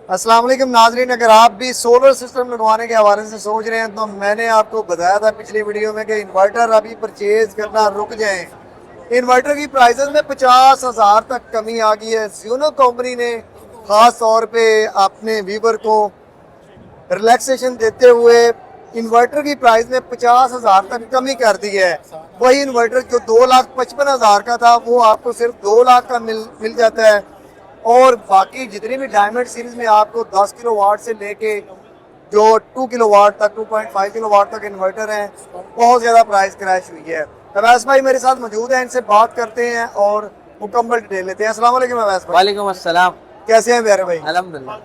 अस्सलाम वालेकुम नाजरीन, अगर आप भी सोलर सिस्टम लगवाने के हवाले से सोच रहे हैं तो मैंने आपको बताया था पिछली वीडियो में कि इन्वर्टर अभी परचेज करना रुक जाएं। इन्वर्टर की प्राइसेस में 50,000 तक कमी आ गई है। ज़ीनो कंपनी ने खास तौर पे अपने व्यूवर को रिलैक्सेशन देते हुए इन्वर्टर की प्राइस में 50,000 तक कमी कर दी है। वही इन्वर्टर जो 2,55,000 का था वो आपको सिर्फ 2 लाख का मिल जाता है। और बाकी जितनी भी डायमंड सीरीज में आपको 10 किलो वाट से लेके जो 2 किलो वाट तक 2.5 किलो वाट तक इन्वर्टर हैं, बहुत ज़्यादा प्राइस क्रैश हुई है। अवैस भाई मेरे साथ मौजूद हैं, इनसे बात करते हैं और मुकम्मल डिटेल लेते हैं। अस्सलाम वालेकुम अवैस भाई। वालेकुम अस्सलाम। कैसे हैं प्यारे भाई? अल्हम्दुलिल्लाह।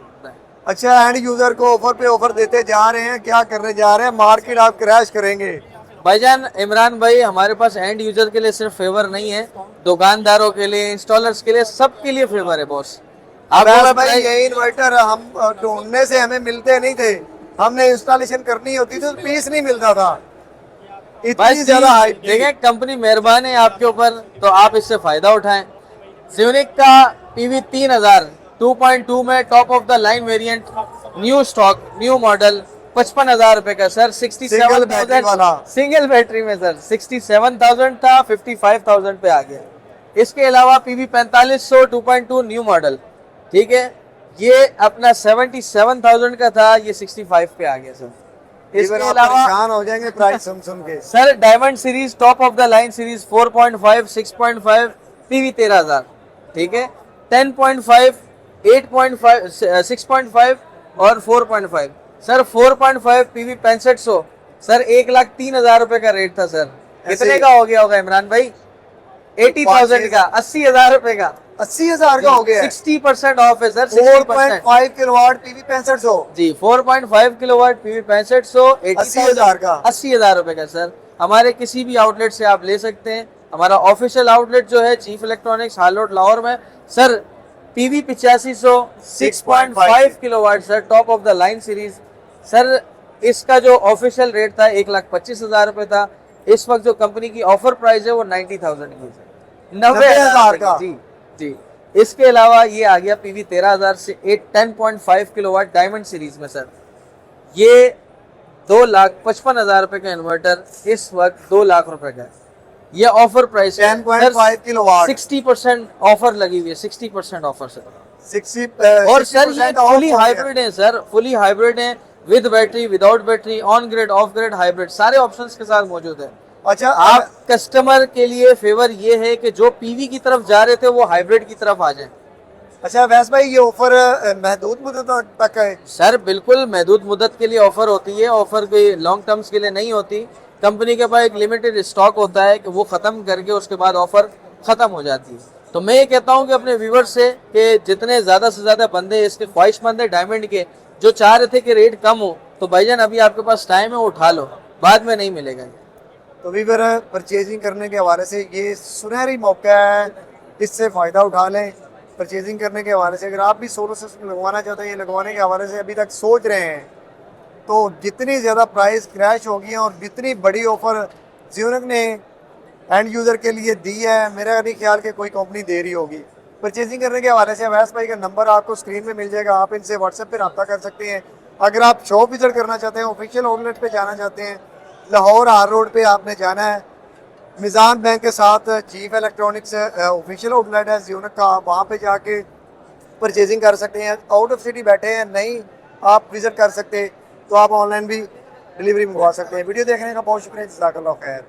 अच्छा, एंड यूजर को ऑफर पे ऑफर देते जा रहे हैं, क्या करने जा रहे हैं? मार्केट आप क्रैश करेंगे। भाईजान इमरान भाई, हमारे पास एंड यूजर के लिए सिर्फ फेवर नहीं है, दुकानदारों के लिए, इंस्टॉलर्स के लिए, सबके लिए फेवर है बॉस। अवैस भाई ये इन्वर्टर हम ढूंढने से हमें मिलते नहीं थे, हमने इंस्टॉलेशन करनी होती तो पीस नहीं मिलता था। इतनी ज्यादा हाइप देखें, कंपनी मेहरबान है आपके ऊपर, तो आप इससे फायदा उठाएं। सिवनिक का पीवी 3000 2.2 में top of the line variant, new stock, new model, 55,000 रुपए का सर। 67,000 सिंगल बैटरी में सर। 67,000 था, 55,000 पे आ गया। इसके अलावा पीवी 4500 2.2 न्यू मॉडल, ठीक है, ये अपना 77,000 का था, ये 65 पे आ गया सर। इसके अलावा परेशान हो जाएंगे प्राइस सुन के। Sir diamond series, top of the line series 4.5 6.5 PV 13,000, ठीक है, 10.5 8.5 6.5 और 4.5 सर। 4.5 पीवी 6500 सर, 1,03,000 रुपए का रेट था सर। कितने का हो गया होगा इमरान भाई? 80,000 का, 80,000 रुपए का। 80,000 का हो गया। 60% ऑफ है सर। 4.5 किलोवाट पीवी 6500 जी, 4.5 किलोवाट पीवी 6500, 80,000 का, 80,000 रुपए का सर। हमारे किसी भी आउटलेट से आप ले सकते हैं। हमारा ऑफिशियल आउटलेट जो है चीफ इलेक्ट्रॉनिक्स हाल रोड लाहौर में sir. PV 8500 6.5 kilowatt sir, top of the line series sir. इसका जो ऑफिशियल रेट था 1,25,000 रुपए था। इस वक्त जो कंपनी की ऑफर प्राइस है वो 90,000 की है, 90,000 का। जी जी। इसके अलावा ये आ गया पीवी 13,000 से 10.5 किलोवाट डायमंड सीरीज में सर। ये 2,55,000 रुपए का इन्वर्टर इस वक्त 2 लाख रुपए का है। ये ऑफर प्राइस है 10.5 किलोवाट, 60% ऑफर लगी हुई है, 60% ऑफर सर। 60 और सर ये फुली हाइब्रिड है सर, फुली हाइब्रिड है, with battery, without battery, on grid, of grid, hybrid, सारे ऑप्शंस के साथ मौजूद है। अच्छा, आप कस्टमर के लिए फेवर ये है कि जो पीवी की तरफ जा रहे थे वो हाइब्रिड की तरफ आ जाए। अच्छा वैस भाई, ये ऑफर महदूद मुद्दत तक है? सर बिल्कुल महदूद मुद्दत के लिए ऑफर होती है, ऑफर कोई लॉन्ग टर्म्स के लिए नहीं होती। कंपनी के पास एक लिमिटेड स्टॉक होता है कि वो खत्म करके उसके बाद ऑफर खत्म हो जाती है। तो मैं ये कहता हूँ कि अपने व्यूवर्स से कि जितने ज्यादा से ज्यादा बंदे इसके ख्वाहिशमंद है डायमंड के, जो चाह रहे थे कि रेट कम हो, तो भाईजान अभी आपके पास टाइम है, उठा लो, बाद में नहीं मिलेगा। तो व्यूवर, परचेजिंग करने के हवाले से ये सुनहरी मौका है, इससे फ़ायदा उठा लें। परचेजिंग करने के हवाले से अगर आप भी सोलर सिस्टम लगवाना चाहते हैं, ये लगवाने के हवाले से अभी तक सोच रहे हैं, तो जितनी ज़्यादा प्राइस क्रैश होगी और जितनी बड़ी ऑफ़र ज़ीनक ने एंड यूज़र के लिए दी है, मेरा नहीं ख्याल कि कोई कंपनी दे रही होगी। परचेजिंग करने के हवाले से अवैस भाई का नंबर आपको स्क्रीन में मिल जाएगा, आप इनसे व्हाट्सएप पर रब्ता कर सकते हैं। अगर आप शॉप विजिट करना चाहते हैं, ऑफिशियल आउटलेट पे जाना चाहते हैं, लाहौर हार रोड पे आपने जाना है, मिज़ान बैंक के साथ चीफ इलेक्ट्रॉनिक्स ऑफिशियल आउटलेट है ज़ीनक का, वहाँ पे जाके परचेजिंग कर सकते हैं। आउट ऑफ सिटी बैठे हैं, नहीं आप विज़िट कर सकते, तो आप ऑनलाइन भी डिलीवरी मंगवा सकते हैं। वीडियो देखने का बहुत शुक्रिया, जज़ाकल्लाह खैर।